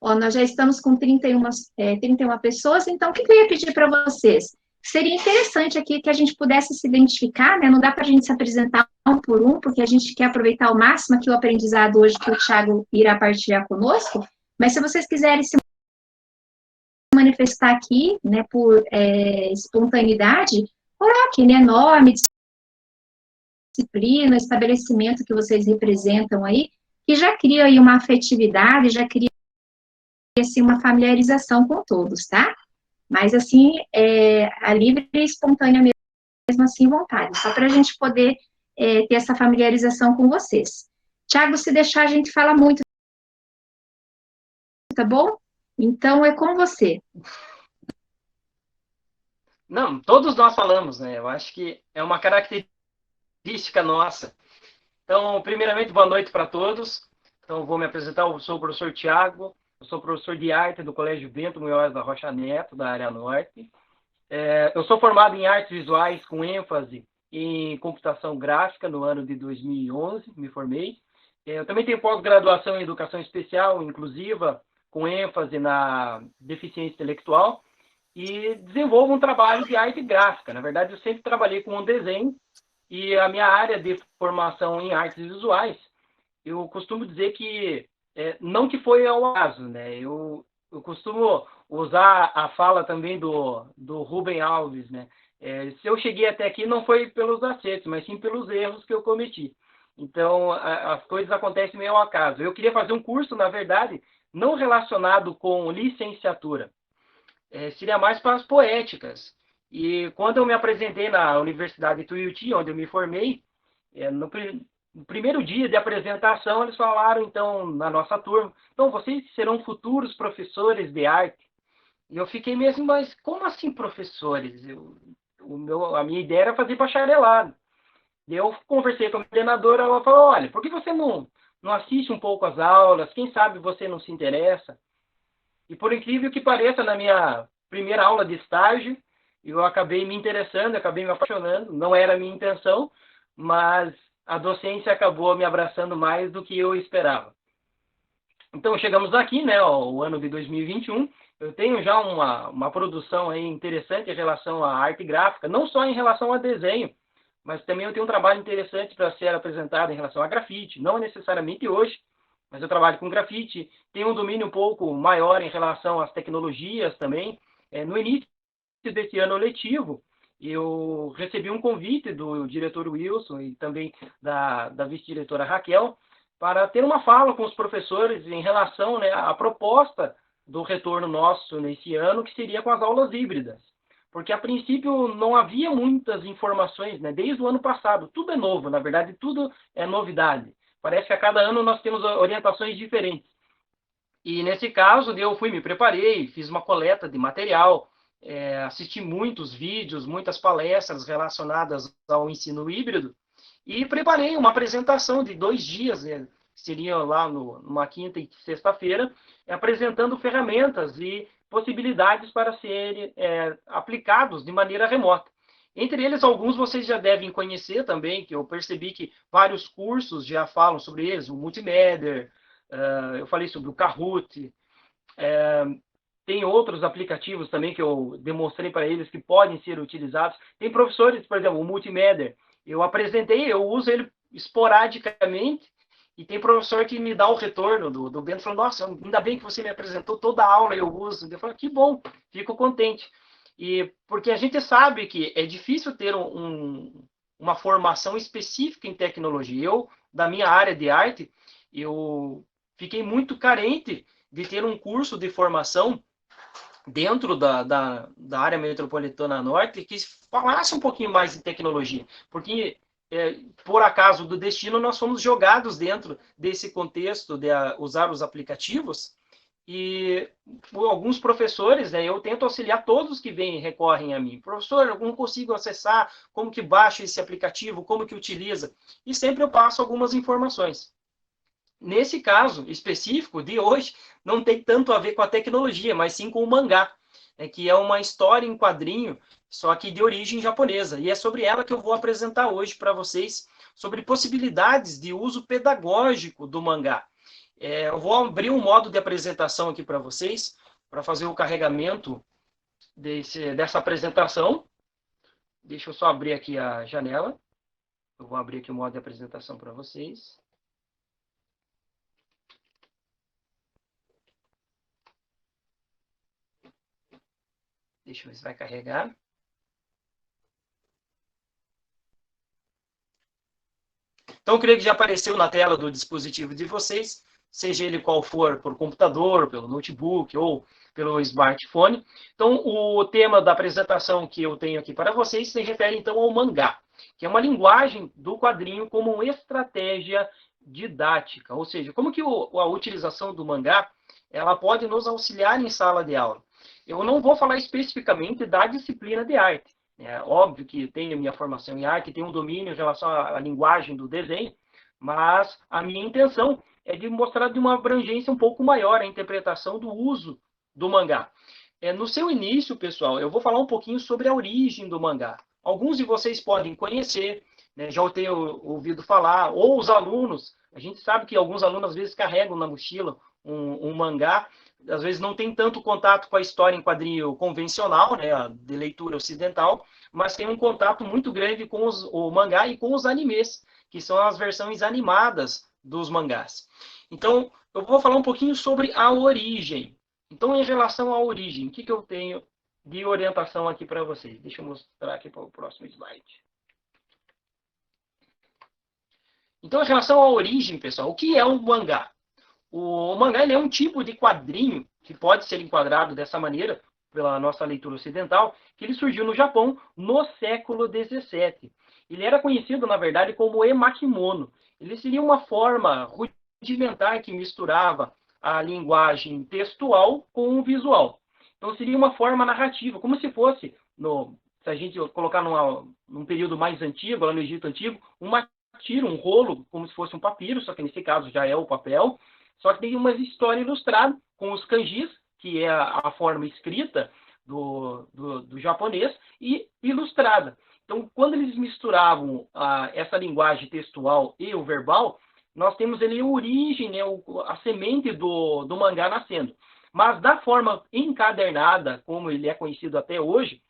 Ó, nós já estamos com 31 pessoas, então o que eu ia pedir para vocês? Seria interessante aqui que a gente pudesse se identificar, né? Não dá para a gente se apresentar um por um, porque a gente quer aproveitar ao máximo aqui o aprendizado hoje que o Thiago irá partilhar conosco, mas se vocês quiserem se manifestar aqui, né, por espontaneidade, coloque, né, nome, disciplina, estabelecimento que vocês representam aí, que já cria aí uma afetividade, já cria assim, uma familiarização com todos, tá? Mas assim, a livre e espontânea mesmo assim, vontade, só para a gente poder ter essa familiarização com vocês. Tiago, se deixar, a gente fala muito, tá bom? Então, é com você. Não, todos nós falamos, né? Eu acho que é uma característica nossa. Então, primeiramente, boa noite para todos. Então, vou me apresentar, eu sou o professor Tiago, eu sou professor de arte do Colégio Bento Munhoz da Rocha Neto, da área norte. Eu sou formado em artes visuais com ênfase em computação gráfica no ano de 2011, me formei. Eu também tenho pós-graduação em educação especial, inclusiva, com ênfase na deficiência intelectual, e desenvolvo um trabalho de arte gráfica. Na verdade, eu sempre trabalhei com um desenho, e a minha área de formação em artes visuais, eu costumo dizer que, não que foi ao acaso, né? Eu costumo usar a fala também do Rubem Alves, né? Se eu cheguei até aqui não foi pelos acertos, mas sim pelos erros que eu cometi. Então, as coisas acontecem meio ao acaso. Eu queria fazer um curso, na verdade, não relacionado com licenciatura. Seria mais para as poéticas. E quando eu me apresentei na Universidade de Tuiuti, onde eu me formei, no primeiro dia de apresentação, eles falaram, então, na nossa turma, então, vocês serão futuros professores de arte. E eu fiquei mesmo, mas como assim professores? A minha ideia era fazer bacharelado. E eu conversei com a coordenadora, ela falou, olha, por que você não assiste um pouco às aulas? Quem sabe você não se interessa? E por incrível que pareça, na minha primeira aula de estágio, eu acabei me interessando, acabei me apaixonando. Não era a minha intenção, mas a docência acabou me abraçando mais do que eu esperava. Então, chegamos aqui, né, o ano de 2021. Eu tenho já uma produção aí interessante em relação à arte gráfica, não só em relação a desenho, mas também eu tenho um trabalho interessante para ser apresentado em relação a grafite, não necessariamente hoje, mas eu trabalho com grafite, tenho um domínio um pouco maior em relação às tecnologias também. No início desse ano letivo, eu recebi um convite do diretor Wilson e também da vice-diretora Raquel para ter uma fala com os professores em relação, né, à proposta do retorno nosso nesse ano, que seria com as aulas híbridas. Porque, a princípio, não havia muitas informações, né? Desde o ano passado. Tudo é novo, na verdade, tudo é novidade. Parece que a cada ano nós temos orientações diferentes. E, nesse caso, eu me preparei, fiz uma coleta de material, assisti muitos vídeos, muitas palestras relacionadas ao ensino híbrido, e preparei uma apresentação de 2 dias, né? Seria lá numa quinta e sexta-feira, apresentando ferramentas e possibilidades para serem aplicados de maneira remota. Entre eles, alguns vocês já devem conhecer também, que eu percebi que vários cursos já falam sobre eles, o Multimédia, eu falei sobre o Kahoot, tem outros aplicativos também que eu demonstrei para eles que podem ser utilizados. Tem professores, por exemplo, o Multimédia, eu apresentei, eu uso ele esporadicamente, e tem professor que me dá o retorno do Bento, falando, nossa, ainda bem que você me apresentou, toda a aula eu uso. Eu falo, que bom, fico contente. E porque a gente sabe que é difícil ter uma formação específica em tecnologia. Eu, da minha área de arte, eu fiquei muito carente de ter um curso de formação dentro da área metropolitana norte que falasse um pouquinho mais de tecnologia. Porque, por acaso do destino, nós fomos jogados dentro desse contexto de usar os aplicativos, e alguns professores, né, eu tento auxiliar todos que vêm recorrem a mim. Professor, eu não consigo acessar, como que baixa esse aplicativo, como que utiliza? E sempre eu passo algumas informações. Nesse caso específico de hoje, não tem tanto a ver com a tecnologia, mas sim com o mangá, que é uma história em quadrinho, só que de origem japonesa. E é sobre ela que eu vou apresentar hoje para vocês, sobre possibilidades de uso pedagógico do mangá. Eu vou abrir um modo de apresentação aqui para vocês, para fazer o carregamento dessa apresentação. Deixa eu só abrir aqui a janela. Eu vou abrir aqui o modo de apresentação para vocês. Deixa eu ver se vai carregar. Então, eu creio que já apareceu na tela do dispositivo de vocês, seja ele qual for, por computador, pelo notebook ou pelo smartphone. Então, o tema da apresentação que eu tenho aqui para vocês se refere, então, ao mangá, que é uma linguagem do quadrinho como uma estratégia didática, ou seja, como que a utilização do mangá ela pode nos auxiliar em sala de aula. Eu não vou falar especificamente da disciplina de arte. É óbvio que tenho minha formação em arte, tenho um domínio em relação à linguagem do desenho, mas a minha intenção é de mostrar de uma abrangência um pouco maior a interpretação do uso do mangá. No seu início, pessoal, eu vou falar um pouquinho sobre a origem do mangá. Alguns de vocês podem conhecer, né, já tenho ouvido falar, ou os alunos, a gente sabe que alguns alunos às vezes carregam na mochila um mangá, às vezes não tem tanto contato com a história em quadrinho convencional, né, de leitura ocidental, mas tem um contato muito grande com o mangá e com os animes, que são as versões animadas dos mangás. Então, eu vou falar um pouquinho sobre a origem. Então, em relação à origem, o que eu tenho de orientação aqui para vocês? Deixa eu mostrar aqui para o próximo slide. Então, em relação à origem, pessoal, o que é um mangá? O mangá ele é um tipo de quadrinho que pode ser enquadrado dessa maneira, pela nossa leitura ocidental, que ele surgiu no Japão no século XVII. Ele era conhecido, na verdade, como emakimono. Ele seria uma forma rudimentar que misturava a linguagem textual com o visual. Então, seria uma forma narrativa, como se fosse, se a gente colocar num período mais antigo, lá no Egito Antigo, uma tira, um rolo, como se fosse um papiro, só que nesse caso já é o papel, só que tem uma história ilustrada com os kanjis, que é a forma escrita do japonês, e ilustrada. Então, quando eles misturavam essa linguagem textual e o verbal, nós temos ali a origem, né, a semente do mangá nascendo. Mas da forma encadernada, como ele é conhecido até hoje,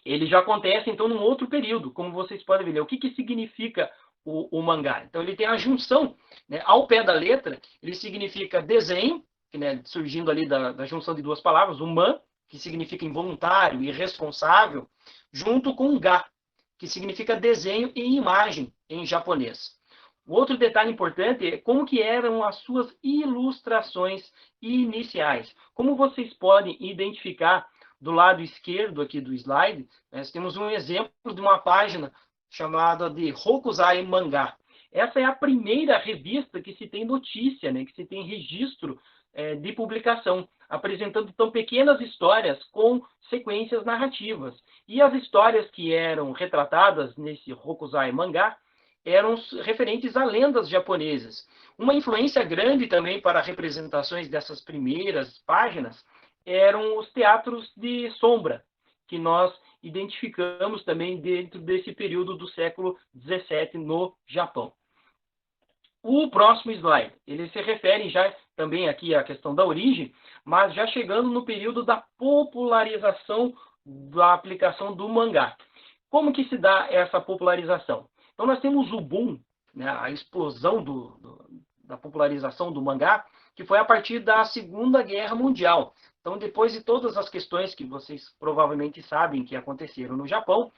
ele já acontece, então, num outro período, como vocês podem ver. O que significa o mangá? Então, ele tem a junção, né, ao pé da letra, ele significa desenho, né, surgindo ali da junção de duas palavras, o man, que significa involuntário, irresponsável, junto com ga, que significa desenho e imagem em japonês. O outro detalhe importante é como que eram as suas ilustrações iniciais. Como vocês podem identificar do lado esquerdo aqui do slide, nós temos um exemplo de uma página chamada de Hokusai Mangá. Essa é a primeira revista que se tem notícia, né, que se tem registro de publicação, apresentando então pequenas histórias com sequências narrativas. E as histórias que eram retratadas nesse Hokusai Mangá eram referentes a lendas japonesas. Uma influência grande também para representações dessas primeiras páginas eram os teatros de sombra, que nós identificamos também dentro desse período do século XVII no Japão. O próximo slide, ele se refere já também aqui à questão da origem, mas já chegando no período da popularização da aplicação do mangá. Como que se dá essa popularização? Então, nós temos o boom, né, a explosão da popularização do mangá, que foi a partir da Segunda Guerra Mundial. Então, depois de todas as questões que vocês provavelmente sabem que aconteceram no Japão,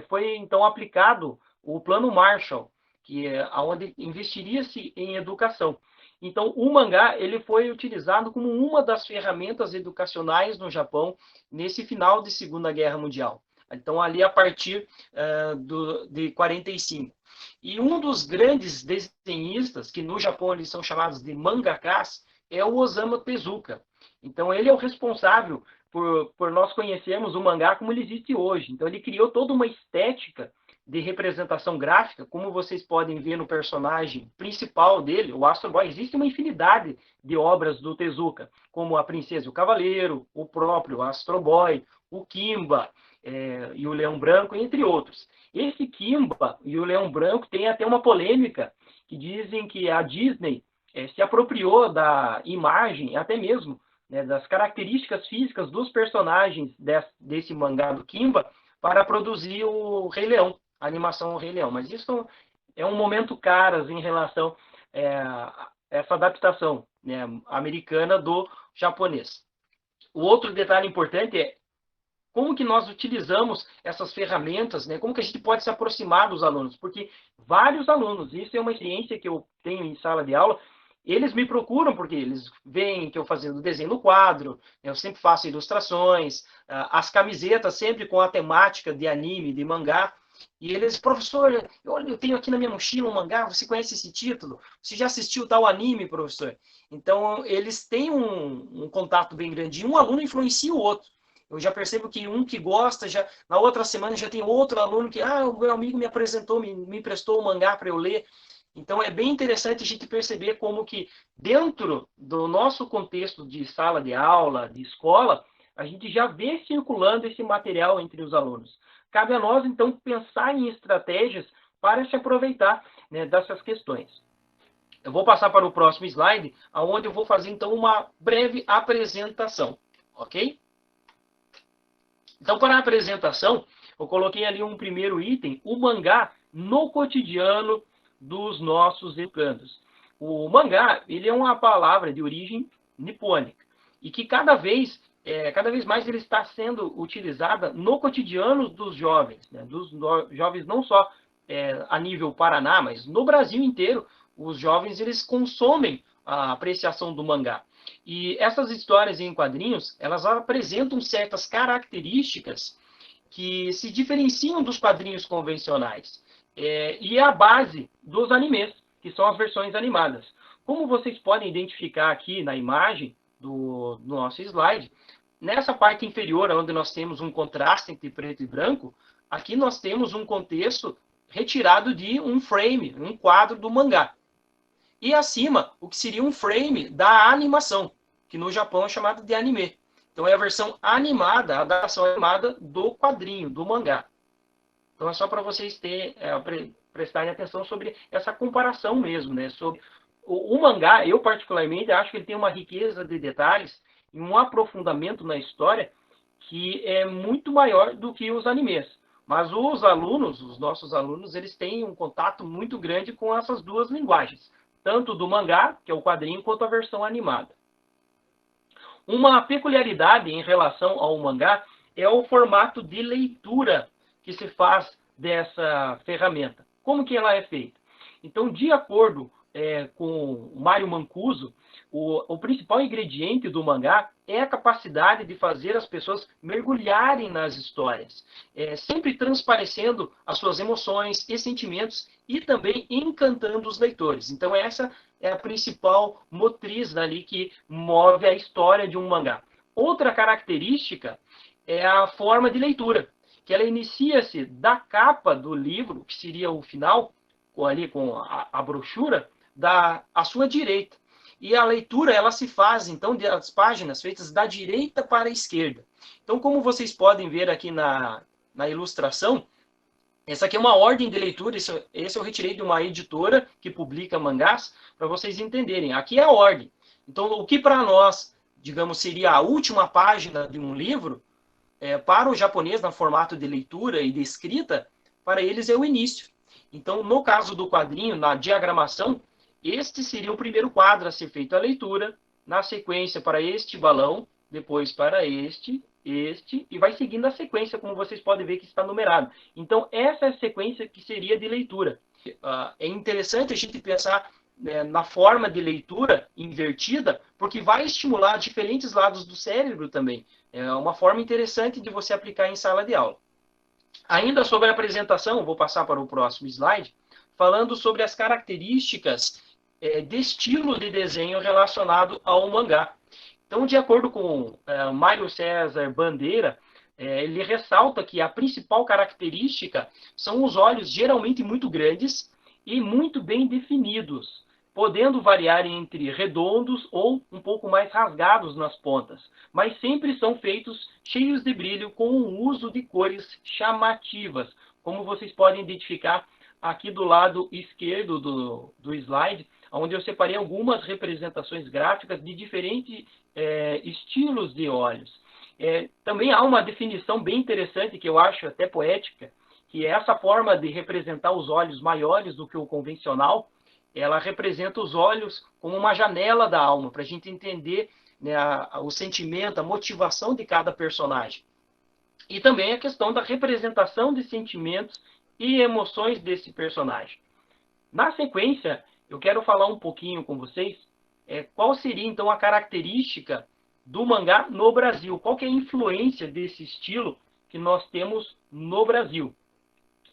foi então aplicado o Plano Marshall, que é onde investiria-se em educação. Então, o mangá ele foi utilizado como uma das ferramentas educacionais no Japão nesse final de Segunda Guerra Mundial. Então, ali a partir de 45. E um dos grandes desenhistas, que no Japão eles são chamados de mangakas, é o Osamu Tezuka. Então, ele é o responsável por nós conhecermos o mangá como ele existe hoje. Então, ele criou toda uma estética de representação gráfica, como vocês podem ver no personagem principal dele, o Astro Boy. Existe uma infinidade de obras do Tezuka, como A Princesa e o Cavaleiro, o próprio Astro Boy, o Kimba e o Leão Branco, entre outros. Esse Kimba e o Leão Branco tem até uma polêmica, que dizem que a Disney se apropriou da imagem, até mesmo, né, das características físicas dos personagens desse mangá do Kimba para produzir o Rei Leão, a animação O Rei Leão. Mas isso é um momento caras em relação a essa adaptação, né, americana do japonês. O outro detalhe importante é como que nós utilizamos essas ferramentas, né? Como que a gente pode se aproximar dos alunos, porque vários alunos, isso é uma experiência que eu tenho em sala de aula, eles me procuram porque eles veem que eu fazendo desenho no quadro, eu sempre faço ilustrações, as camisetas sempre com a temática de anime, de mangá, e eles, professor, eu tenho aqui na minha mochila um mangá, você conhece esse título? Você já assistiu tal anime, professor? Então, eles têm um contato bem grande, e um aluno influencia o outro. Eu já percebo que um que gosta, já na outra semana já tem outro aluno que, o meu amigo me apresentou, me emprestou um mangá para eu ler. Então é bem interessante a gente perceber como que dentro do nosso contexto de sala de aula, de escola, a gente já vê circulando esse material entre os alunos. Cabe a nós, então, pensar em estratégias para se aproveitar, né, dessas questões. Eu vou passar para o próximo slide, onde eu vou fazer, então, uma breve apresentação, ok? Então, para a apresentação, eu coloquei ali um primeiro item, o mangá no cotidiano dos nossos educandos. O mangá, ele é uma palavra de origem nipônica e que cada vez mais ele está sendo utilizada no cotidiano dos jovens, né? Dos jovens não só a nível Paraná, mas no Brasil inteiro, os jovens eles consomem a apreciação do mangá. E essas histórias em quadrinhos, elas apresentam certas características que se diferenciam dos quadrinhos convencionais. E é a base dos animes, que são as versões animadas. Como vocês podem identificar aqui na imagem do nosso slide, nessa parte inferior, onde nós temos um contraste entre preto e branco, aqui nós temos um contexto retirado de um frame, um quadro do mangá. E acima, o que seria um frame da animação, que no Japão é chamado de anime. Então é a versão animada, a adaptação animada do quadrinho, do mangá. Então é só para vocês prestarem atenção sobre essa comparação mesmo, né? Sobre o mangá, eu particularmente acho que ele tem uma riqueza de detalhes e um aprofundamento na história que é muito maior do que os animes. Mas os alunos, os nossos alunos, eles têm um contato muito grande com essas duas linguagens, tanto do mangá, que é o quadrinho, quanto a versão animada. Uma peculiaridade em relação ao mangá é o formato de leitura que se faz dessa ferramenta. Como que ela é feita? Então, de acordo com o Mário Mancuso, o principal ingrediente do mangá é a capacidade de fazer as pessoas mergulharem nas histórias, sempre transparecendo as suas emoções e sentimentos e também encantando os leitores. Então, essa é a principal motriz ali que move a história de um mangá. Outra característica é a forma de leitura, que ela inicia-se da capa do livro, que seria o final, ali com a brochura, à sua direita. E a leitura ela se faz, então, das páginas feitas da direita para a esquerda. Então, como vocês podem ver aqui na ilustração, essa aqui é uma ordem de leitura, esse eu retirei de uma editora que publica mangás, para vocês entenderem. Aqui é a ordem. Então, o que para nós, digamos, seria a última página de um livro, para o japonês, no formato de leitura e de escrita, para eles é o início. Então, no caso do quadrinho, na diagramação, este seria o primeiro quadro a ser feito a leitura, na sequência para este balão, depois para este, e vai seguindo a sequência, como vocês podem ver que está numerado. Então, essa é a sequência que seria de leitura. É interessante a gente pensar na forma de leitura invertida, porque vai estimular diferentes lados do cérebro também. É uma forma interessante de você aplicar em sala de aula. Ainda sobre a apresentação, vou passar para o próximo slide, falando sobre as características de estilo de desenho relacionado ao mangá. Então, de acordo com Mário César Bandeira, ele ressalta que a principal característica são os olhos geralmente muito grandes e muito bem definidos, podendo variar entre redondos ou um pouco mais rasgados nas pontas, mas sempre são feitos cheios de brilho com o uso de cores chamativas, como vocês podem identificar aqui do lado esquerdo do slide, onde eu separei algumas representações gráficas de diferentes estilos de olhos. Também há uma definição bem interessante, que eu acho até poética, que é essa forma de representar os olhos maiores do que o convencional. Ela representa os olhos como uma janela da alma, para a gente entender, né, o sentimento, a motivação de cada personagem. E também a questão da representação de sentimentos e emoções desse personagem. Na sequência, eu quero falar um pouquinho com vocês qual seria, então, a característica do mangá no Brasil. Qual que é a influência desse estilo que nós temos no Brasil.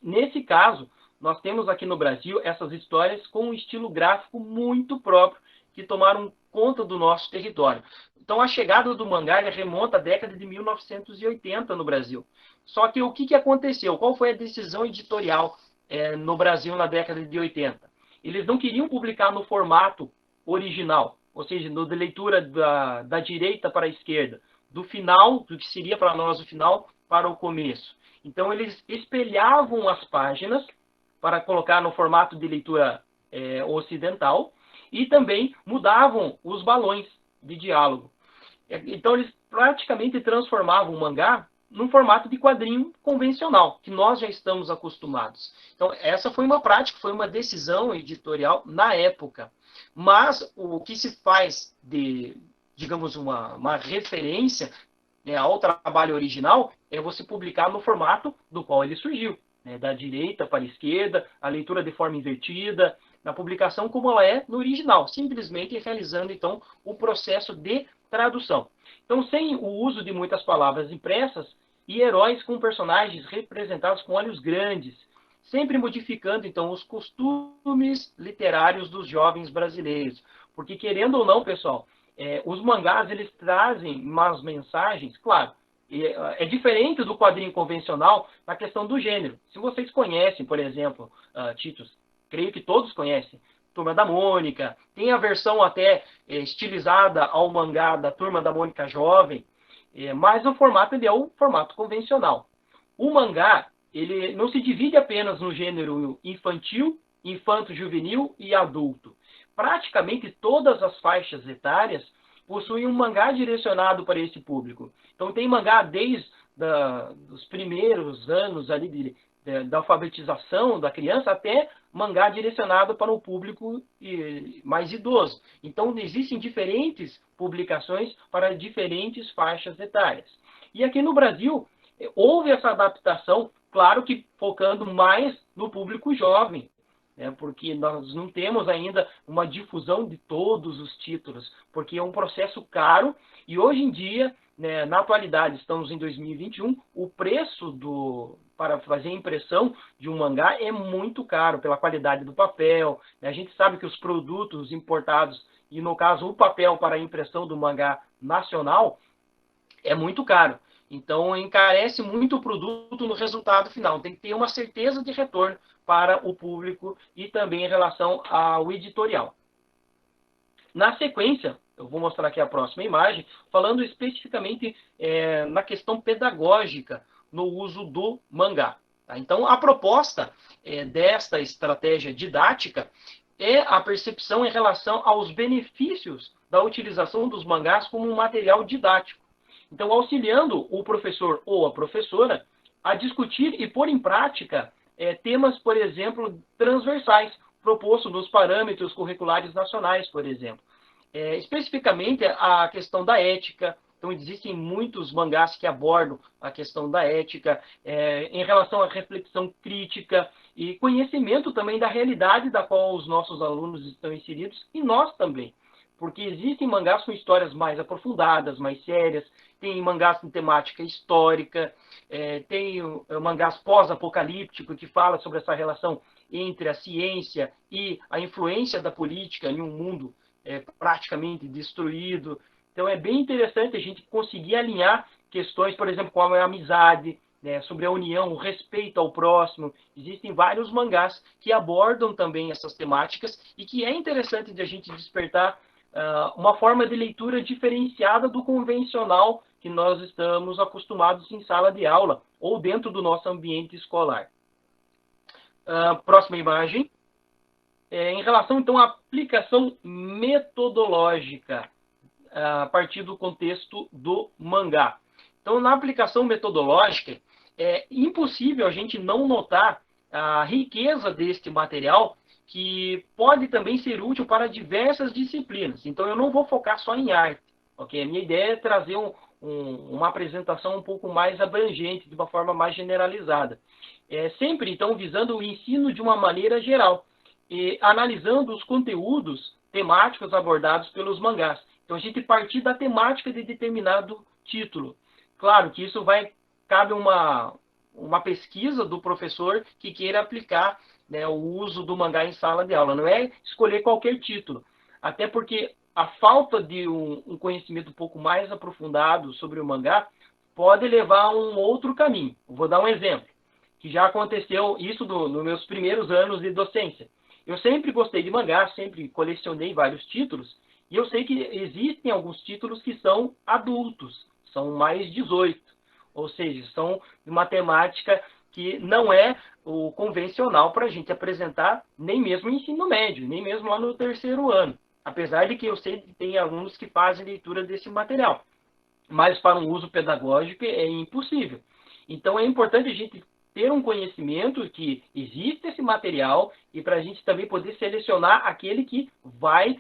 Nesse caso, nós temos aqui no Brasil essas histórias com um estilo gráfico muito próprio, que tomaram conta do nosso território. Então, a chegada do mangá remonta à década de 1980 no Brasil. Só que o que aconteceu? Qual foi a decisão editorial no Brasil na década de 80? Eles não queriam publicar no formato original, ou seja, no de leitura da direita para a esquerda, do final, do que seria para nós o final, para o começo. Então, eles espelhavam as páginas para colocar no formato de leitura ocidental e também mudavam os balões de diálogo. Então, eles praticamente transformavam o mangá num formato de quadrinho convencional, que nós já estamos acostumados. Então, essa foi uma prática, foi uma decisão editorial na época. Mas o que se faz de, digamos, uma referência, né, ao trabalho original é você publicar no formato do qual ele surgiu, né, da direita para a esquerda, a leitura de forma invertida, na publicação como ela é no original, simplesmente realizando, então, o processo de tradução. Então, sem o uso de muitas palavras impressas e heróis com personagens representados com olhos grandes, sempre modificando, então, os costumes literários dos jovens brasileiros. Porque, querendo ou não, pessoal, os mangás, eles trazem umas mensagens, claro, é diferente do quadrinho convencional na questão do gênero. Se vocês conhecem, por exemplo, títulos, creio que todos conhecem, Turma da Mônica, tem a versão até estilizada ao mangá da Turma da Mônica Jovem, mas o formato ele é o formato convencional. O mangá, ele não se divide apenas no gênero infantil, infanto-juvenil e adulto. Praticamente todas as faixas etárias possuem um mangá direcionado para esse público. Então, tem mangá desde os primeiros anos ali da alfabetização da criança até mangá direcionado para o público mais idoso. Então, existem diferentes publicações para diferentes faixas etárias. E aqui no Brasil, houve essa adaptação, claro que focando mais no público jovem, porque nós não temos ainda uma difusão de todos os títulos, porque é um processo caro, e hoje em dia, né, na atualidade, estamos em 2021, o preço para fazer a impressão de um mangá é muito caro, pela qualidade do papel, né? A gente sabe que os produtos importados, e no caso o papel para a impressão do mangá nacional, é muito caro. Então, encarece muito o produto no resultado final. Tem que ter uma certeza de retorno para o público e também em relação ao editorial. Na sequência, eu vou mostrar aqui a próxima imagem, falando especificamente na questão pedagógica no uso do mangá. Tá? Então, a proposta desta estratégia didática é a percepção em relação aos benefícios da utilização dos mangás como um material didático. Então, auxiliando o professor ou a professora a discutir e pôr em prática temas, por exemplo, transversais, propostos nos parâmetros curriculares nacionais, por exemplo. Especificamente a questão da ética. Então, existem muitos mangás que abordam a questão da ética, em relação à reflexão crítica e conhecimento também da realidade da qual os nossos alunos estão inseridos, e nós também. Porque existem mangás com histórias mais aprofundadas, mais sérias, tem mangás com temática histórica, tem mangás pós-apocalíptico que fala sobre essa relação entre a ciência e a influência da política em um mundo praticamente destruído. Então é bem interessante a gente conseguir alinhar questões, por exemplo, como a amizade, né, sobre a união, o respeito ao próximo. Existem vários mangás que abordam também essas temáticas e que é interessante de a gente despertar uma forma de leitura diferenciada do convencional que nós estamos acostumados em sala de aula ou dentro do nosso ambiente escolar. Próxima imagem. Em relação, então, à aplicação metodológica, a partir do contexto do mangá. Então, na aplicação metodológica, é impossível a gente não notar a riqueza deste material, que pode também ser útil para diversas disciplinas. Então, eu não vou focar só em arte, ok? A minha ideia é trazer uma apresentação um pouco mais abrangente, de uma forma mais generalizada. Sempre, então, visando o ensino de uma maneira geral, e analisando os conteúdos temáticos abordados pelos mangás. Então, a gente partir da temática de determinado título. Claro que isso cabe uma pesquisa do professor que queira aplicar, né, o uso do mangá em sala de aula. Não é escolher qualquer título. Até porque a falta de um conhecimento um pouco mais aprofundado sobre o mangá pode levar a um outro caminho. Vou dar um exemplo, que já aconteceu isso nos meus primeiros anos de docência. Eu sempre gostei de mangá, sempre colecionei vários títulos, e eu sei que existem alguns títulos que são adultos, são mais 18, ou seja, são de uma temática que não é o convencional para a gente apresentar, nem mesmo no ensino médio, nem mesmo lá no terceiro ano. Apesar de que eu sei que tem alunos que fazem leitura desse material, mas para um uso pedagógico é impossível. Então é importante a gente ter um conhecimento que existe esse material e para a gente também poder selecionar aquele que vai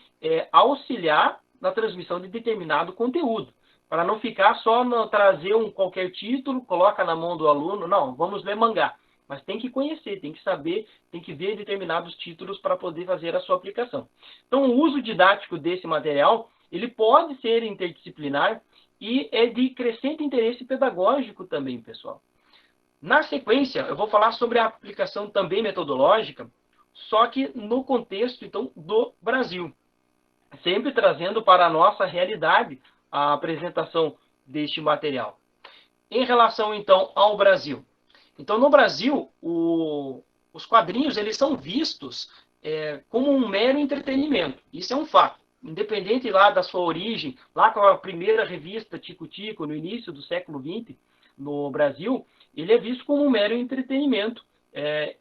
auxiliar na transmissão de determinado conteúdo. Para não ficar só trazer qualquer título, coloca na mão do aluno, não, vamos ler mangá. Mas tem que conhecer, tem que saber, tem que ver determinados títulos para poder fazer a sua aplicação. Então, o uso didático desse material, ele pode ser interdisciplinar e é de crescente interesse pedagógico também, pessoal. Na sequência, eu vou falar sobre a aplicação também metodológica, só que no contexto, então, do Brasil. Sempre trazendo para a nossa realidade a apresentação deste material. Em relação, então, ao Brasil. Então, no Brasil, os quadrinhos eles são vistos como um mero entretenimento. Isso é um fato. Independente lá da sua origem, lá com a primeira revista Tico Tico, no início do século XX, no Brasil, ele é visto como um mero entretenimento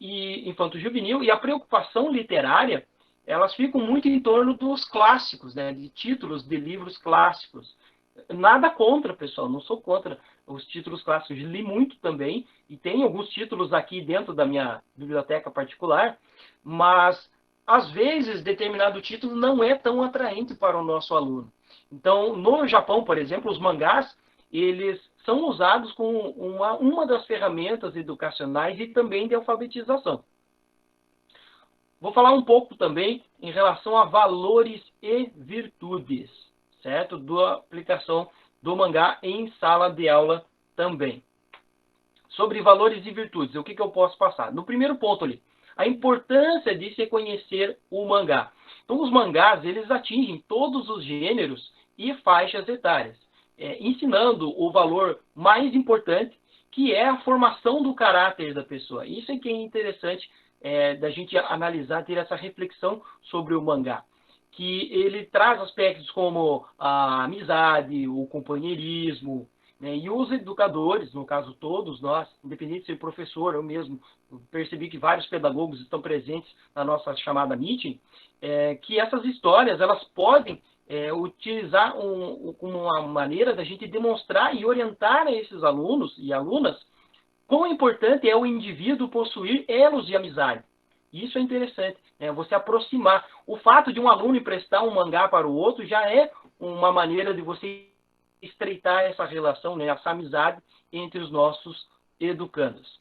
e infanto-juvenil, e a preocupação literária, elas ficam muito em torno dos clássicos, né, de títulos de livros clássicos. Nada contra, pessoal, não sou contra os títulos clássicos, li muito também, e tem alguns títulos aqui dentro da minha biblioteca particular, mas às vezes determinado título não é tão atraente para o nosso aluno. Então, no Japão, por exemplo, os mangás, eles são usados como uma das ferramentas educacionais e também de alfabetização. Vou falar um pouco também em relação a valores e virtudes, certo? Da aplicação do mangá em sala de aula também. Sobre valores e virtudes, o que eu posso passar? No primeiro ponto ali, a importância de se conhecer o mangá. Então, os mangás, eles atingem todos os gêneros e faixas etárias, ensinando o valor mais importante, que é a formação do caráter da pessoa. Isso é que é interessante da gente analisar, ter essa reflexão sobre o mangá, que ele traz aspectos como a amizade, o companheirismo, né? E os educadores, no caso todos nós, independente de ser professor, eu mesmo percebi que vários pedagogos estão presentes na nossa chamada meeting, que essas histórias elas podem utilizar uma maneira da gente demonstrar e orientar a esses alunos e alunas quão importante é o indivíduo possuir elos de amizade. Isso é interessante, você aproximar. O fato de um aluno emprestar um mangá para o outro já é uma maneira de você estreitar essa relação, né, essa amizade entre os nossos educandos.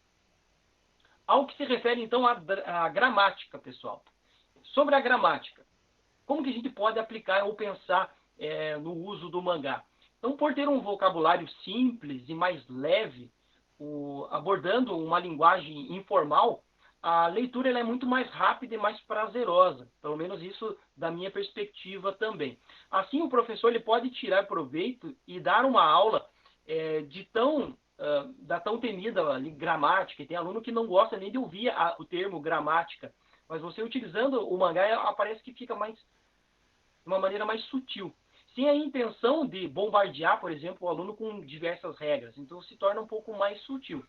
Ao que se refere, então, à gramática, pessoal. Sobre a gramática, como que a gente pode aplicar ou pensar no uso do mangá? Então, por ter um vocabulário simples e mais leve, abordando uma linguagem informal, a leitura ela é muito mais rápida e mais prazerosa, pelo menos isso da minha perspectiva também. Assim, o professor ele pode tirar proveito e dar uma aula da tão temida gramática, e tem aluno que não gosta nem de ouvir o termo gramática, mas você utilizando o mangá, parece que fica de uma maneira mais sutil, sem a intenção de bombardear, por exemplo, o aluno com diversas regras. Então, se torna um pouco mais sutil.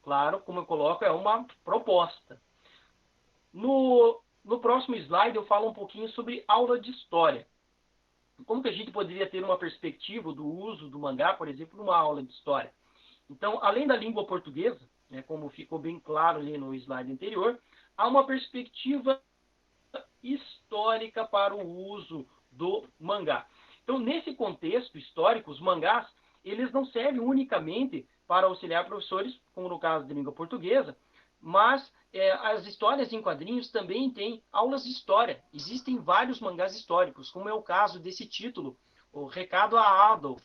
Claro, como eu coloco, é uma proposta. No no próximo slide eu falo um pouquinho sobre aula de história. Como que a gente poderia ter uma perspectiva do uso do mangá, por exemplo, numa aula de história? Então, além da língua portuguesa, né, como ficou bem claro ali no slide anterior, há uma perspectiva histórica para o uso do mangá. Então, nesse contexto histórico, os mangás, eles não servem unicamente para auxiliar professores, como no caso da língua portuguesa, mas as histórias em quadrinhos também têm aulas de história. Existem vários mangás históricos, como é o caso desse título, O Recado a Adolf,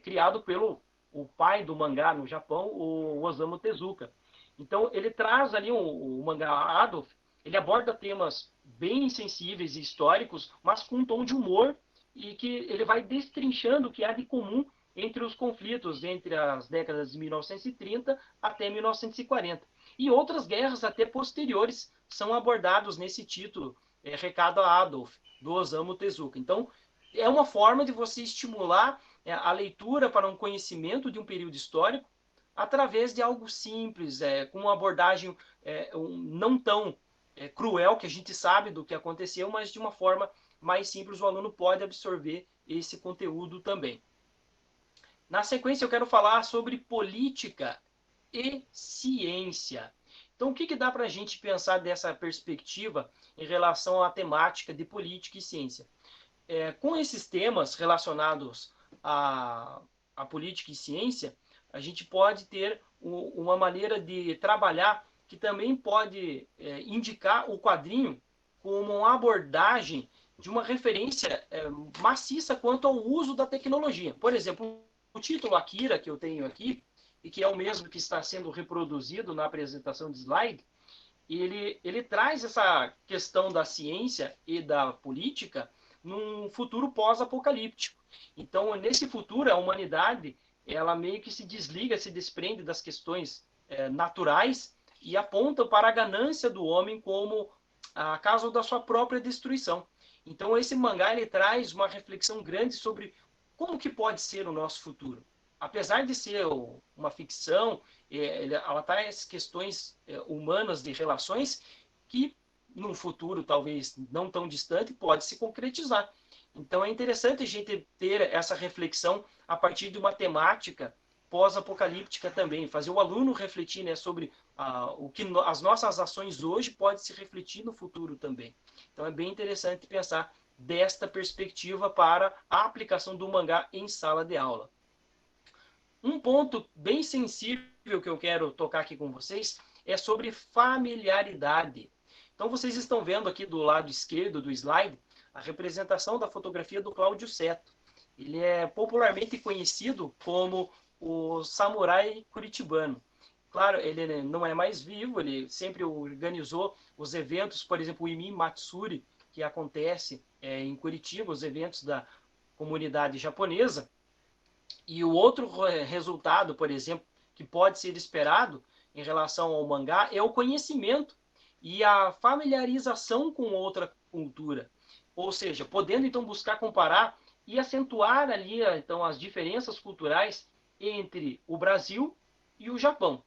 criado pelo o pai do mangá no Japão, o Osamu Tezuka. Então, ele traz ali o mangá Adolf, ele aborda temas bem sensíveis e históricos, mas com um tom de humor, e que ele vai destrinchando o que há de comum entre os conflitos entre as décadas de 1930 até 1940. E outras guerras até posteriores são abordados nesse título, Recado a Adolf, do Osamu Tezuka. Então, é uma forma de você estimular a leitura para um conhecimento de um período histórico através de algo simples, com uma abordagem não tão cruel, que a gente sabe do que aconteceu, mas de uma forma mais simples, o aluno pode absorver esse conteúdo também. Na sequência, eu quero falar sobre política e ciência. Então, o que dá para a gente pensar dessa perspectiva em relação à temática de política e ciência? Com esses temas relacionados à política e ciência, a gente pode ter uma maneira de trabalhar que também pode indicar o quadrinho como uma abordagem de uma referência maciça quanto ao uso da tecnologia. Por exemplo, o título Akira, que eu tenho aqui, e que é o mesmo que está sendo reproduzido na apresentação de slide, ele traz essa questão da ciência e da política num futuro pós-apocalíptico. Então, nesse futuro, a humanidade ela meio que se desliga, se desprende das questões naturais e aponta para a ganância do homem como a causa da sua própria destruição. Então, esse mangá ele traz uma reflexão grande sobre como que pode ser o nosso futuro. Apesar de ser uma ficção, ela traz questões humanas de relações que, num futuro talvez não tão distante, pode se concretizar. Então, é interessante a gente ter essa reflexão a partir de uma temática pós-apocalíptica também, fazer o aluno refletir, né, sobre o que as nossas ações hoje podem se refletir no futuro também. Então, é bem interessante pensar desta perspectiva para a aplicação do mangá em sala de aula. Um ponto bem sensível que eu quero tocar aqui com vocês é sobre familiaridade. Então, vocês estão vendo aqui do lado esquerdo do slide a representação da fotografia do Cláudio Seto. Ele é popularmente conhecido como o samurai curitibano. Claro, ele não é mais vivo, ele sempre organizou os eventos, por exemplo, o Imi Matsuri, que acontece em Curitiba, os eventos da comunidade japonesa. E o outro resultado, por exemplo, que pode ser esperado em relação ao mangá é o conhecimento e a familiarização com outra cultura. Ou seja, podendo então buscar comparar e acentuar ali então as diferenças culturais entre o Brasil e o Japão.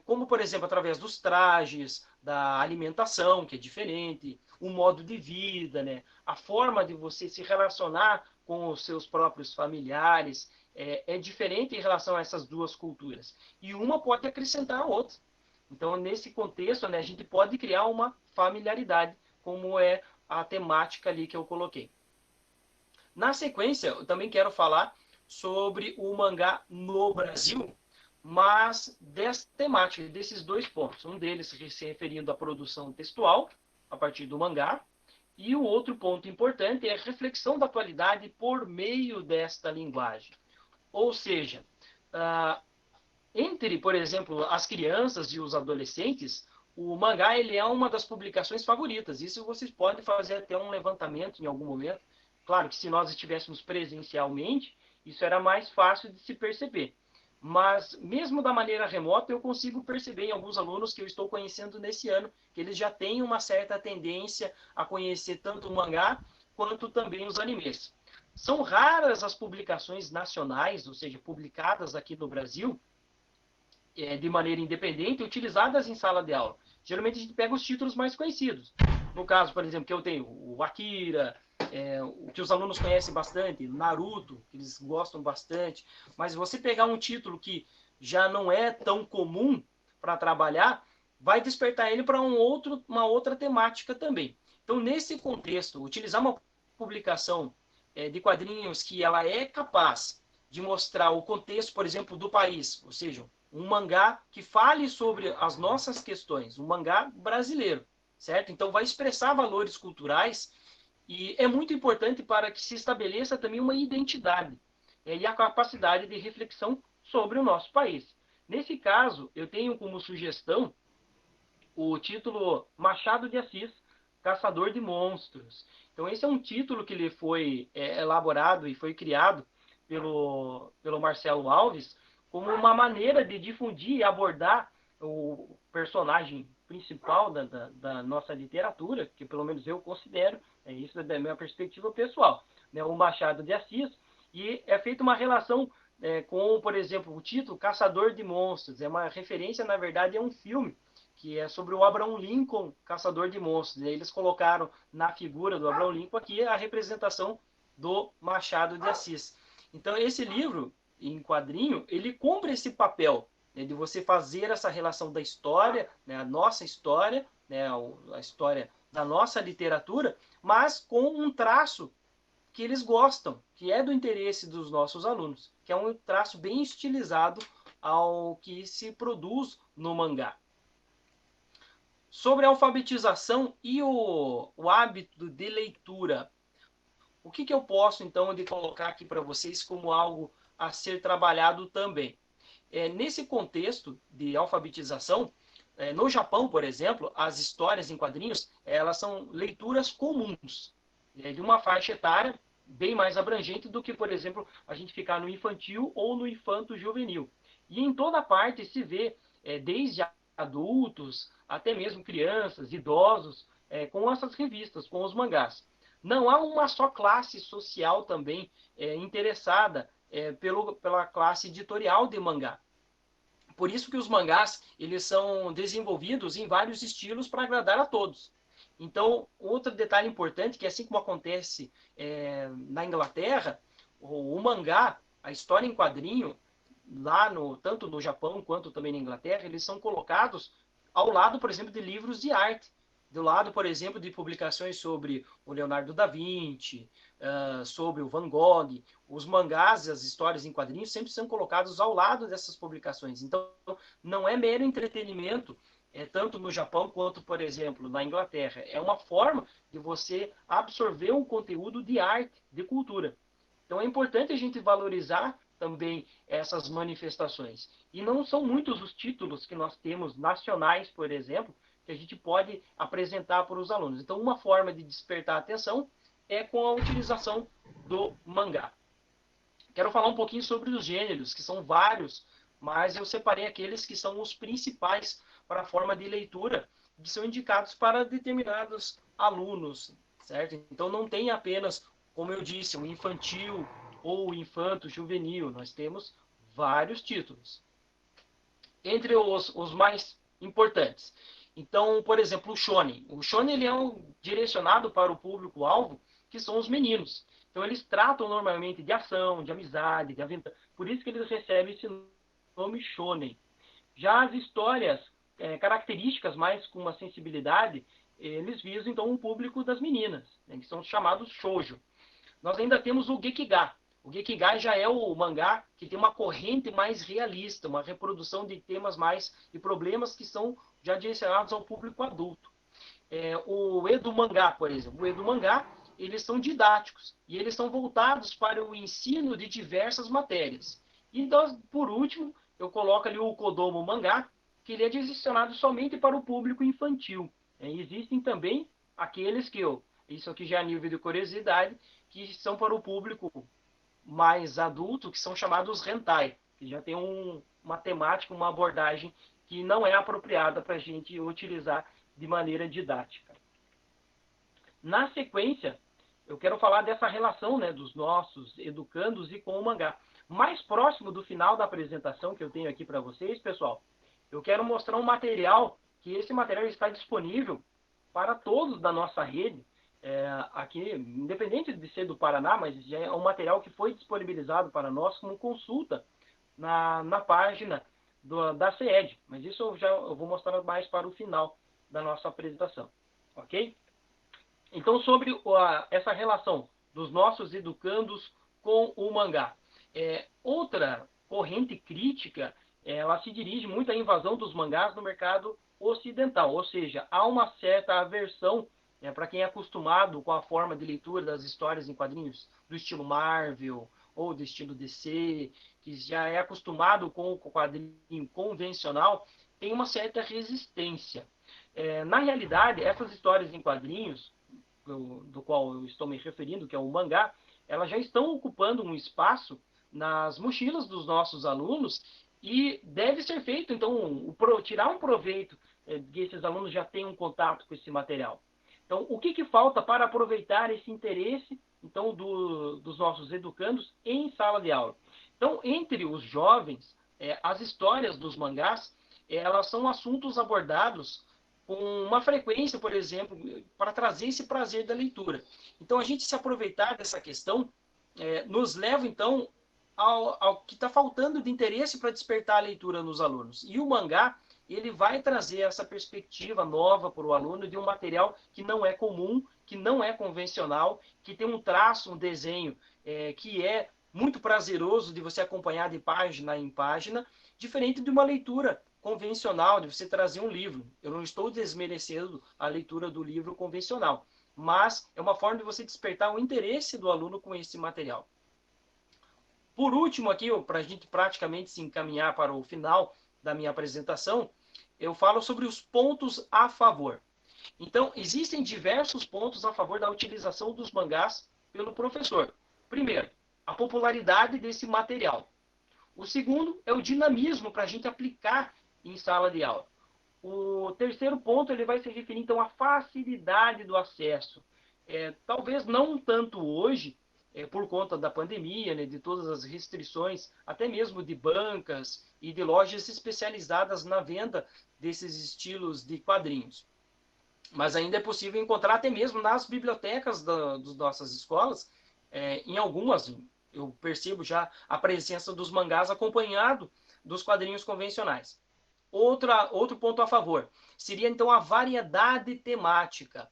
Como, por exemplo, através dos trajes, da alimentação, que é diferente, o modo de vida, né? A forma de você se relacionar com os seus próprios familiares é diferente em relação a essas duas culturas. E uma pode acrescentar a outra. Então, nesse contexto, né, a gente pode criar uma familiaridade, como é a temática ali que eu coloquei. Na sequência, eu também quero falar sobre o mangá no Brasil, mas dessa temática, desses dois pontos. Um deles se referindo à produção textual, a partir do mangá, e o outro ponto importante é a reflexão da atualidade por meio desta linguagem. Ou seja, entre, por exemplo, as crianças e os adolescentes, o mangá ele é uma das publicações favoritas. Isso vocês podem fazer até um levantamento em algum momento. Claro que se nós estivéssemos presencialmente, isso era mais fácil de se perceber. Mas, mesmo da maneira remota, eu consigo perceber em alguns alunos que eu estou conhecendo nesse ano, que eles já têm uma certa tendência a conhecer tanto o mangá, quanto também os animes. São raras as publicações nacionais, ou seja, publicadas aqui no Brasil, de maneira independente, utilizadas em sala de aula. Geralmente a gente pega os títulos mais conhecidos. No caso, por exemplo, que eu tenho o Akira, o que os alunos conhecem bastante, Naruto, que eles gostam bastante. Mas você pegar um título que já não é tão comum para trabalhar, vai despertar ele para uma outra temática também. Então, nesse contexto, utilizar uma publicação de quadrinhos que ela é capaz de mostrar o contexto, por exemplo, do país, ou seja, um mangá que fale sobre as nossas questões, um mangá brasileiro, certo? Então, vai expressar valores culturais e é muito importante para que se estabeleça também uma identidade e a capacidade de reflexão sobre o nosso país. Nesse caso, eu tenho como sugestão o título Machado de Assis, Caçador de Monstros. Então, esse é um título que ele foi elaborado e foi criado pelo Marcelo Alves como uma maneira de difundir e abordar o personagem principal da nossa literatura, que pelo menos eu considero, isso da minha perspectiva pessoal, né, o Machado de Assis, e é feita uma relação com, por exemplo, o título Caçador de Monstros. É uma referência, na verdade, a um filme que é sobre o Abraham Lincoln, caçador de monstros. Eles colocaram na figura do Abraham Lincoln aqui a representação do Machado de Assis. Então, esse livro, em quadrinho, ele cumpre esse papel, né, de você fazer essa relação da história, né, a nossa história, né, a história da nossa literatura, mas com um traço que eles gostam, que é do interesse dos nossos alunos, que é um traço bem estilizado ao que se produz no mangá. Sobre a alfabetização e o hábito de leitura, o que eu posso, então, de colocar aqui para vocês como algo a ser trabalhado também? Nesse contexto de alfabetização, no Japão, por exemplo, as histórias em quadrinhos, elas são leituras comuns, de uma faixa etária bem mais abrangente do que, por exemplo, a gente ficar no infantil ou no infanto-juvenil. E em toda parte se vê, desde adultos, até mesmo crianças, idosos, com essas revistas, com os mangás. Não há uma só classe social também interessada pela classe editorial de mangá. Por isso que os mangás eles são desenvolvidos em vários estilos para agradar a todos. Então, outro detalhe importante, que assim como acontece na Inglaterra, o mangá, a história em quadrinho, tanto no Japão quanto também na Inglaterra, eles são colocados ao lado, por exemplo, de livros de arte. Do lado, por exemplo, de publicações sobre o Leonardo da Vinci, sobre o Van Gogh, os mangás, as histórias em quadrinhos sempre são colocados ao lado dessas publicações. Então, não é mero entretenimento, tanto no Japão quanto, por exemplo, na Inglaterra. É uma forma de você absorver um conteúdo de arte, de cultura. Então, é importante a gente valorizar também essas manifestações. E não são muitos os títulos que nós temos nacionais, por exemplo, que a gente pode apresentar para os alunos. Então, uma forma de despertar a atenção é com a utilização do mangá. Quero falar um pouquinho sobre os gêneros, que são vários, mas eu separei aqueles que são os principais para a forma de leitura, que são indicados para determinados alunos, certo? Então, não tem apenas, como eu disse, o infantil ou o infanto juvenil, nós temos vários títulos. Entre os mais importantes. Então, por exemplo, o shonen. O shonen ele é direcionado para o público-alvo, que são os meninos. Então, eles tratam normalmente de ação, de amizade, de aventura. Por isso que eles recebem esse nome shonen. Já as histórias características, mais com uma sensibilidade, eles visam, então, um público das meninas, né, que são chamados shoujo. Nós ainda temos o Gekiga. O Gekiga já é o mangá que tem uma corrente mais realista, uma reprodução de temas mais e problemas que são já direcionados ao público adulto. O Edo Mangá, por exemplo. O Edo Mangá, eles são didáticos e eles são voltados para o ensino de diversas matérias. E, então, por último, eu coloco ali o Kodomo Mangá, que ele é direcionado somente para o público infantil. Existem também aqueles isso aqui já é nível de curiosidade, que são para o público mais adulto, que são chamados hentai, que já tem uma temática, uma abordagem que não é apropriada para a gente utilizar de maneira didática. Na sequência, eu quero falar dessa relação, né, dos nossos educandos e com o mangá. Mais próximo do final da apresentação que eu tenho aqui para vocês, pessoal, eu quero mostrar um material, que esse material está disponível para todos da nossa rede, aqui, independente de ser do Paraná, mas já é um material que foi disponibilizado para nós como consulta na página da CED. Mas isso eu vou mostrar mais para o final da nossa apresentação, ok? Então, sobre essa relação dos nossos educandos com o mangá. Outra corrente crítica, ela se dirige muito à invasão dos mangás no mercado ocidental, ou seja, há uma certa aversão para quem é acostumado com a forma de leitura das histórias em quadrinhos do estilo Marvel ou do estilo DC, que já é acostumado com o quadrinho convencional, tem uma certa resistência. Na realidade, essas histórias em quadrinhos, do qual eu estou me referindo, que é o mangá, elas já estão ocupando um espaço nas mochilas dos nossos alunos e deve ser feito, então, tirar um proveito que esses alunos já tenham contato com esse material. Então, o que falta para aproveitar esse interesse, então, dos nossos educandos em sala de aula? Então, entre os jovens, as histórias dos mangás, elas são assuntos abordados com uma frequência, por exemplo, para trazer esse prazer da leitura. Então, a gente se aproveitar dessa questão nos leva, então, ao que está faltando de interesse para despertar a leitura nos alunos. E o mangá, ele vai trazer essa perspectiva nova para o aluno de um material que não é comum, que não é convencional, que tem um traço, um desenho que é muito prazeroso de você acompanhar de página em página, diferente de uma leitura convencional, de você trazer um livro. Eu não estou desmerecendo a leitura do livro convencional, mas é uma forma de você despertar o interesse do aluno com esse material. Por último aqui, para a gente praticamente se encaminhar para o final da minha apresentação, eu falo sobre os pontos a favor. Então, existem diversos pontos a favor da utilização dos mangás pelo professor. Primeiro, a popularidade desse material. O segundo é o dinamismo para a gente aplicar em sala de aula. O terceiro ponto ele vai se referir então à facilidade do acesso. Talvez não tanto hoje, por conta da pandemia, né, de todas as restrições, até mesmo de bancas e de lojas especializadas na venda desses estilos de quadrinhos. Mas ainda é possível encontrar até mesmo nas bibliotecas das nossas escolas, em algumas, eu percebo já a presença dos mangás acompanhado dos quadrinhos convencionais. Outro ponto a favor seria, então, a variedade temática.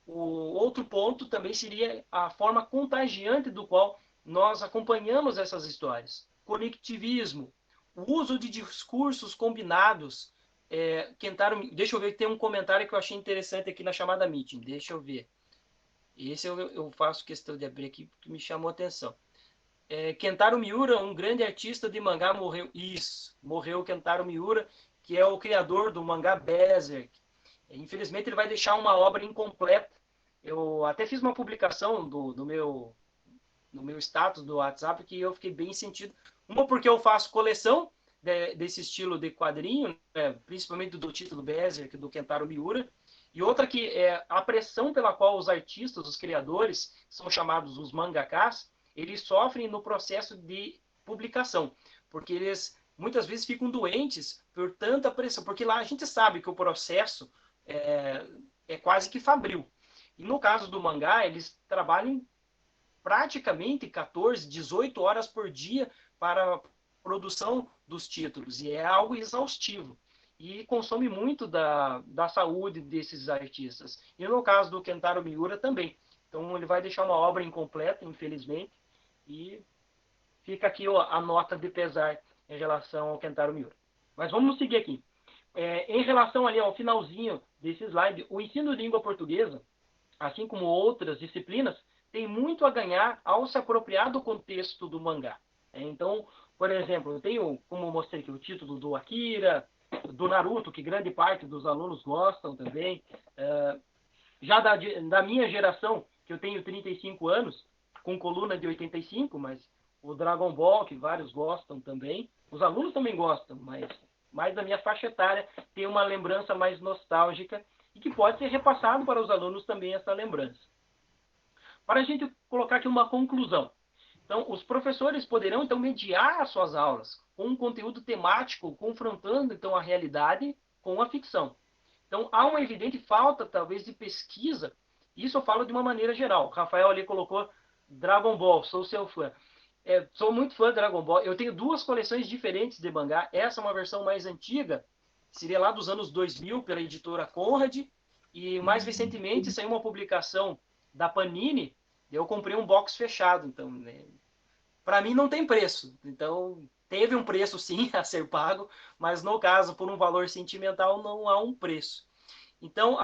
O outro ponto também seria a forma contagiante do qual nós acompanhamos essas histórias. Conectivismo, o uso de discursos combinados. Deixa eu ver, tem um comentário que eu achei interessante aqui na chamada Meeting. Deixa eu ver. Esse eu faço questão de abrir aqui porque me chamou a atenção. Kentaro Miura, um grande artista de mangá, morreu. Isso, morreu Kentaro Miura, que é o criador do mangá Berserk. Infelizmente, ele vai deixar uma obra incompleta. Eu até fiz uma publicação no meu status do WhatsApp que eu fiquei bem sentido. Uma porque eu faço coleção desse estilo de quadrinho, né, principalmente do título Berserk, do Kentaro Miura. E outra que é a pressão pela qual os artistas, os criadores, são chamados os mangakas, eles sofrem no processo de publicação, porque eles muitas vezes ficam doentes por tanta pressão, porque lá a gente sabe que o processo é quase que fabril. E no caso do mangá, eles trabalham praticamente 14, 18 horas por dia para a produção dos títulos, e é algo exaustivo. E consome muito da saúde desses artistas. E no caso do Kentaro Miura também. Então ele vai deixar uma obra incompleta, infelizmente, e fica aqui a nota de pesar em relação ao Kentaro Miura. Mas vamos seguir aqui. Em relação ali ao finalzinho desse slide, o ensino de língua portuguesa, assim como outras disciplinas, tem muito a ganhar ao se apropriar do contexto do mangá. Então, por exemplo, eu tenho, como eu mostrei aqui, o título do Akira, do Naruto, que grande parte dos alunos gostam também. Já da minha geração, que eu tenho 35 anos, com coluna de 85, mas o Dragon Ball, que vários gostam também. Os alunos também gostam, mas mais da minha faixa etária tem uma lembrança mais nostálgica e que pode ser repassado para os alunos também essa lembrança. Para a gente colocar aqui uma conclusão. Então, os professores poderão, então, mediar as suas aulas com um conteúdo temático, confrontando, então, a realidade com a ficção. Então, há uma evidente falta, talvez, de pesquisa. Isso eu falo de uma maneira geral. O Rafael ali colocou Dragon Ball, sou seu fã. Sou muito fã de Dragon Ball. Eu tenho duas coleções diferentes de mangá. Essa é uma versão mais antiga, seria lá dos anos 2000, pela editora Conrad. E mais recentemente saiu uma publicação da Panini. Eu comprei um box fechado. Então, né, para mim não tem preço. Então, teve um preço sim a ser pago, mas no caso, por um valor sentimental, não há um preço. Então,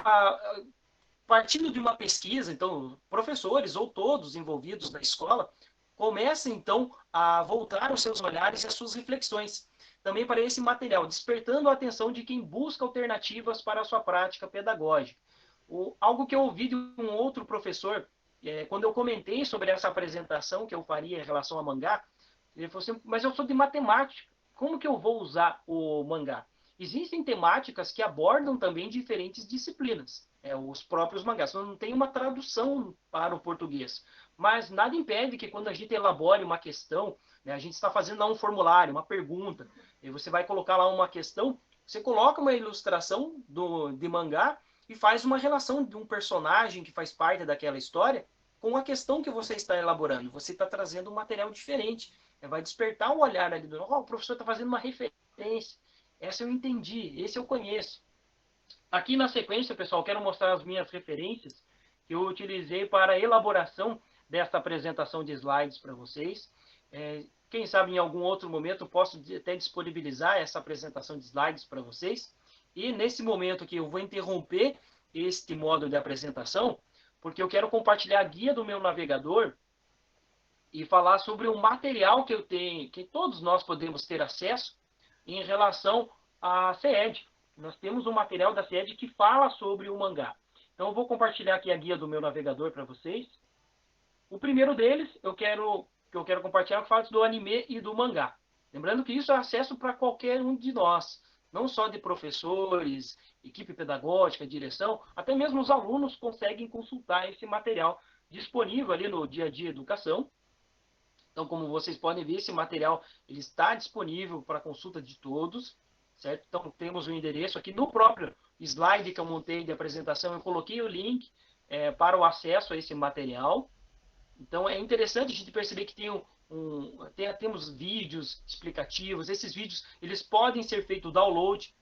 partindo de uma pesquisa, então, professores ou todos envolvidos na escola começam, então, a voltar os seus olhares e as suas reflexões também para esse material, despertando a atenção de quem busca alternativas para a sua prática pedagógica. Algo que eu ouvi de um outro professor, quando eu comentei sobre essa apresentação que eu faria em relação a mangá, ele falou assim, mas eu sou de matemática, como que eu vou usar o mangá? Existem temáticas que abordam também diferentes disciplinas, os próprios mangás. Não tem uma tradução para o português, mas nada impede que quando a gente elabore uma questão, né, a gente está fazendo lá um formulário, uma pergunta, e você vai colocar lá uma questão, você coloca uma ilustração de mangá e faz uma relação de um personagem que faz parte daquela história com a questão que você está elaborando. Você está trazendo um material diferente, vai despertar o olhar ali do o professor está fazendo uma referência. Essa eu entendi, esse eu conheço. Aqui na sequência, pessoal, quero mostrar as minhas referências que eu utilizei para a elaboração dessa apresentação de slides para vocês. Quem sabe em algum outro momento eu posso até disponibilizar essa apresentação de slides para vocês. E nesse momento aqui eu vou interromper este modo de apresentação, porque eu quero compartilhar a guia do meu navegador e falar sobre um material que eu tenho, que todos nós podemos ter acesso em relação à CED. Nós temos um material da CED que fala sobre o mangá. Então eu vou compartilhar aqui a guia do meu navegador para vocês. O primeiro deles que eu quero compartilhar é o fato do anime e do mangá. Lembrando que isso é acesso para qualquer um de nós, não só de professores, equipe pedagógica, direção, até mesmo os alunos conseguem consultar esse material disponível ali no Dia a Dia Educação. Então, como vocês podem ver, esse material ele está disponível para consulta de todos, certo? Então, temos o endereço aqui no próprio slide que eu montei de apresentação, eu coloquei o link para o acesso a esse material. Então, é interessante a gente perceber que temos vídeos explicativos. Esses vídeos eles podem ser feitos download,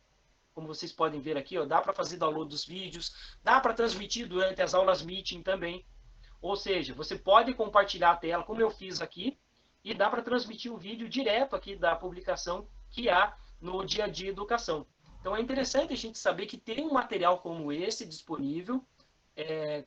como vocês podem ver aqui, ó, dá para fazer download dos vídeos, dá para transmitir durante as aulas Meeting também. Ou seja, você pode compartilhar a tela, como eu fiz aqui, e dá para transmitir o vídeo direto aqui da publicação que há no Dia a Dia Educação. Então é interessante a gente saber que tem um material como esse disponível.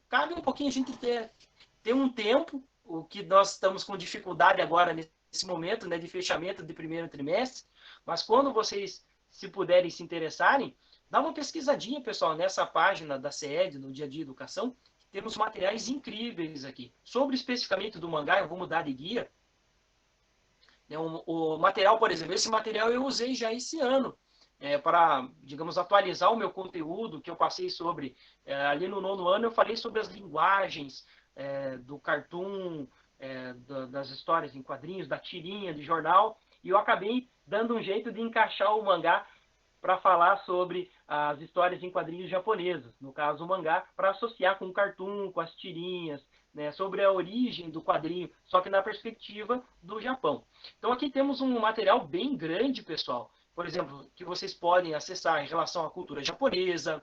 Cabe um pouquinho a gente ter um tempo, o que nós estamos com dificuldade agora nesse momento, né, de fechamento de primeiro trimestre, mas quando vocês se puderem se interessarem, dá uma pesquisadinha, pessoal, nessa página da CED, no Dia a Dia Educação. Temos materiais incríveis aqui. Sobre especificamente do mangá, eu vou mudar de guia. O material, por exemplo, esse material eu usei já esse ano para, digamos, atualizar o meu conteúdo que eu passei sobre. Ali no 9º ano eu falei sobre as linguagens do cartoon, das histórias em quadrinhos, da tirinha de jornal, e eu acabei dando um jeito de encaixar o mangá para falar sobre as histórias em quadrinhos japonesas, no caso o mangá, para associar com o cartoon, com as tirinhas, né, sobre a origem do quadrinho, só que na perspectiva do Japão. Então aqui temos um material bem grande, pessoal, por exemplo, que vocês podem acessar em relação à cultura japonesa,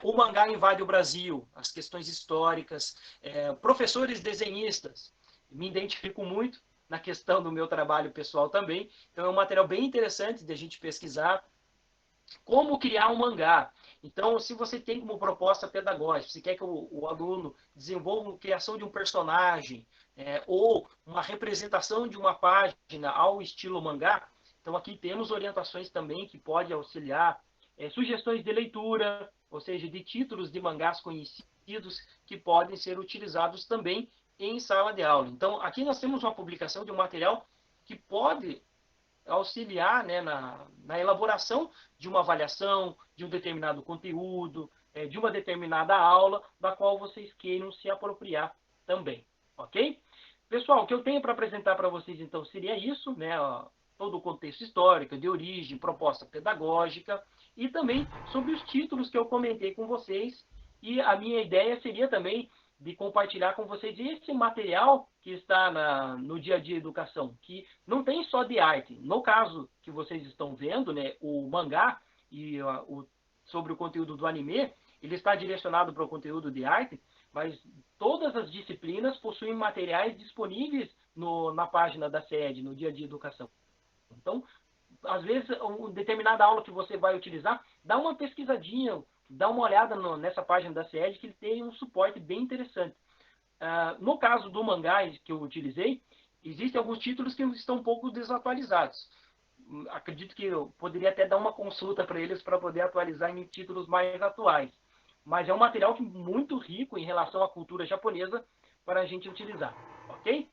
o mangá invade o Brasil, as questões históricas, professores desenhistas, me identifico muito na questão do meu trabalho pessoal também, então é um material bem interessante de a gente pesquisar. Como criar um mangá. Então, se você tem como proposta pedagógica, se quer que o aluno desenvolva a criação de um personagem, ou uma representação de uma página ao estilo mangá, então aqui temos orientações também que podem auxiliar, sugestões de leitura, ou seja, de títulos de mangás conhecidos que podem ser utilizados também em sala de aula. Então, aqui nós temos uma publicação de um material que pode auxiliar, né, na elaboração de uma avaliação, de um determinado conteúdo, de uma determinada aula, da qual vocês queiram se apropriar também, ok? Pessoal, o que eu tenho para apresentar para vocês, então, seria isso, né, todo o contexto histórico, de origem, proposta pedagógica, e também sobre os títulos que eu comentei com vocês. E a minha ideia seria também de compartilhar com vocês esse material que está no dia a dia educação, que não tem só de arte. No caso que vocês estão vendo, né, o mangá e sobre o conteúdo do anime, ele está direcionado para o conteúdo de arte, mas todas as disciplinas possuem materiais disponíveis na página da SED, no dia a dia educação. Então, às vezes, uma determinada aula que você vai utilizar, dá uma pesquisadinha, dá uma olhada nessa página da SED, que ele tem um suporte bem interessante. No caso do mangá que eu utilizei, existem alguns títulos que estão um pouco desatualizados. Acredito que eu poderia até dar uma consulta para eles para poder atualizar em títulos mais atuais. Mas é um material muito rico em relação à cultura japonesa para a gente utilizar, ok?